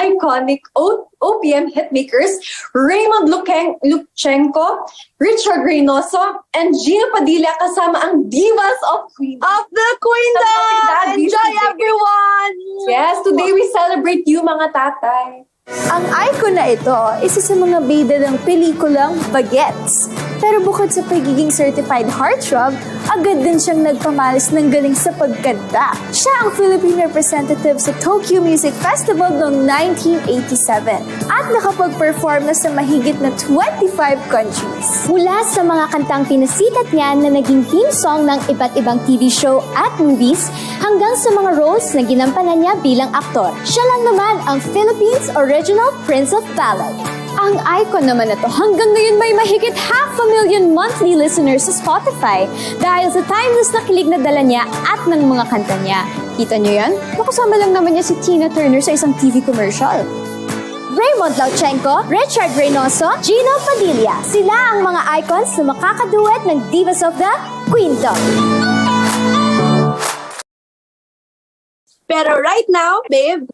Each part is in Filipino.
iconic OPM hitmakers Raymond Lukchenko, Richard Reynoso, and Gina Padilla kasama ang divas of the Queendom! Enjoy everyone! Yes, today we celebrate you mga tatay. Ang icon na ito, isa sa mga bida ng pelikulang Bagets. Pero bukod sa pagiging certified heartthrob, agad din siyang nagpamalas ng galing sa pagkanta. Siya ang Philippine representative sa Tokyo Music Festival noong 1987 at nakapag-perform na sa mahigit na 25 countries. Mula sa mga kantang pinasikat niya na naging theme song ng iba't ibang TV show at movies hanggang sa mga roles na ginampanan niya bilang aktor. Siya lang naman ang Philippines Original Prince of Ballad. Ang icon naman na to hanggang ngayon may mahigit 500,000 monthly listeners sa Spotify dahil sa timeless na kilig na dala niya at ng mga kanta niya. Kita niyo yan? Nakasama lang naman niya si Tina Turner sa isang TV commercial. Raymond Lukchenko, Richard Reynoso, Gina Padilla. Sila ang mga icons na makakaduet ng Divas of the Queendom. Pero right now, babe,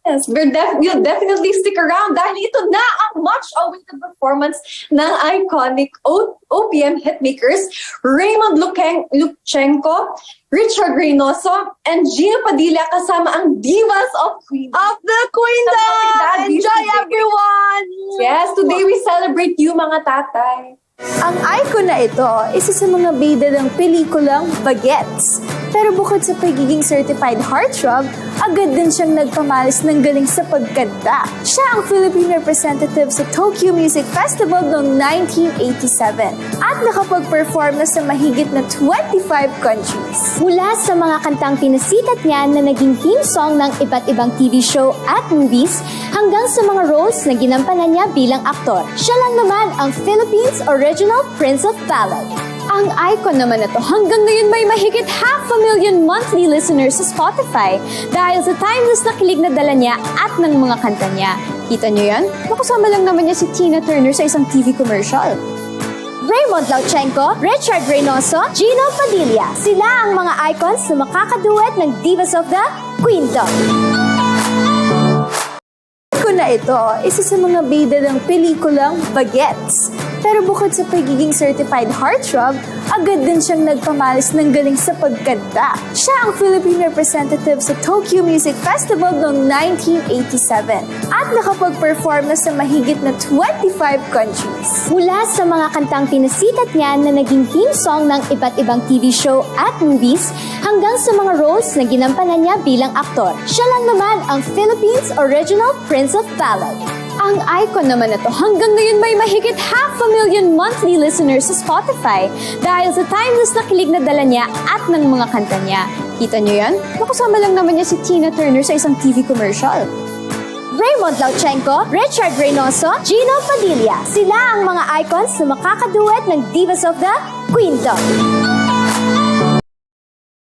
Yes, we'll definitely stick around dahil ito na ang much-awaited performance ng iconic OPM hitmakers Raymond Lukchenko, Richard Reynoso, and Gina Padilla kasama ang divas of the Queendom! Enjoy everyone! Yes, today we celebrate you mga tatay. Ang icon na ito, isa sa mga bida ng pelikulang Bagets. Pero bukod sa pagiging certified heartthrob, agad din siyang nagpamalas ng galing sa pagkanta. Siya ang Philippine representative sa Tokyo Music Festival noong 1987 at nakapag-perform na sa mahigit na 25 countries. Mula sa mga kantang pinasikat niya na naging theme song ng iba't ibang TV show at movies hanggang sa mga roles na ginampanan niya bilang aktor. Siya lang naman ang Philippines Original Prince of Ballad. Ang icon naman na to hanggang ngayon may mahigit 500,000 monthly listeners sa Spotify dahil sa timeless na kilig na dala niya at ng mga kanta niya. Kita niyo yan? Nakasama lang naman niya si Tina Turner sa isang TV commercial. Raymond Lukchenko, Richard Reynoso, Gina Padilla. Sila ang mga icons na makakaduet ng Divas of the Queendom. Icon na ito, isa sa mga bida ng pelikulang Bagets. Pero bukod sa pagiging certified heartthrob, agad din siyang nagpamalas ng galing sa pagkanta. Siya ang Philippine representative sa Tokyo Music Festival noong 1987 at nakapag-perform na sa mahigit na 25 countries. Mula sa mga kantang pinasikat niya na naging theme song ng iba't ibang TV show at movies hanggang sa mga roles na ginampanan niya bilang aktor. Siya lang naman ang Philippines Original Prince of Ballad. Ang icon naman na to hanggang ngayon may mahigit 500,000 monthly listeners sa Spotify dahil sa timeless na kilig na dala niya at ng mga kanta niya. Kita niyo yan? Nakasama lang naman niya si Tina Turner sa isang TV commercial. Raymond Lukchenko, Richard Reynoso, Gina Padilla. Sila ang mga icons na makakaduet ng Divas of the Queendom.